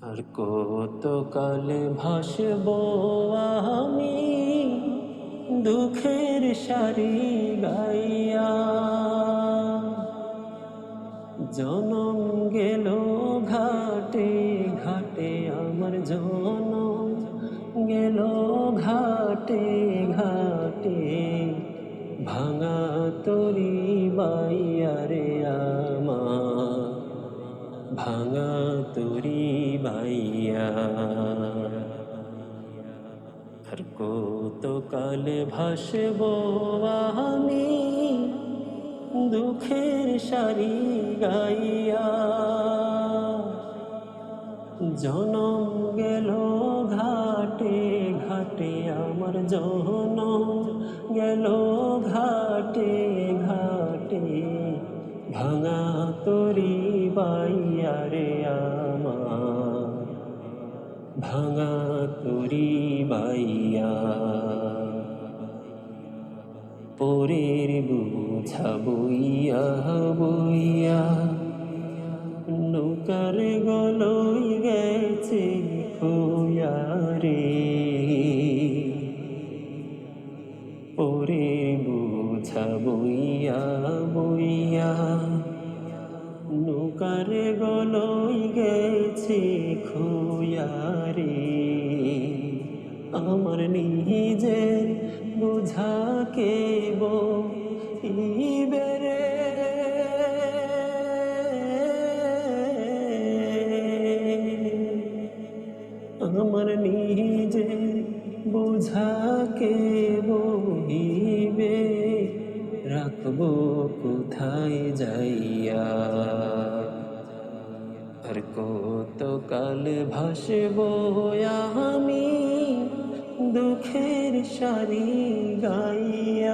আর কতকাল ভাসবো আমি দুঃখের সারি গাইয়া। জনম গেল ঘাটে ঘাটে, আমার জনম গেল ঘাটে ঘাটে। ভাঙা তরি বাইয়া রে আমার, ভাঙা তরি বাইয়া। আর কতকাল ভাসবো আমি দুঃখের সারি গাইয়া। জনম গেল ঘাটে ঘাটে, আমার জনম গেল ঘাটে ঘাটে। ভাঙা তরি বাইয়া রে আমার, ভাঙা তরি বাইয়া। পরের বোঝা বইয়া বইয়া নৌকার গলই গেছে খোয়া রে। পরের বোঝা বইয়া বইয়া নৌকার গলই গেছে খোয়া রে। আমার নিজের বোঝা কে বইবে রে। আমার নিজের বোঝা কে বইবে, রাখবো কোথায় যাইয়া। আর কতকাল ভাসবো আমি দুঃখের সারি গাইয়া।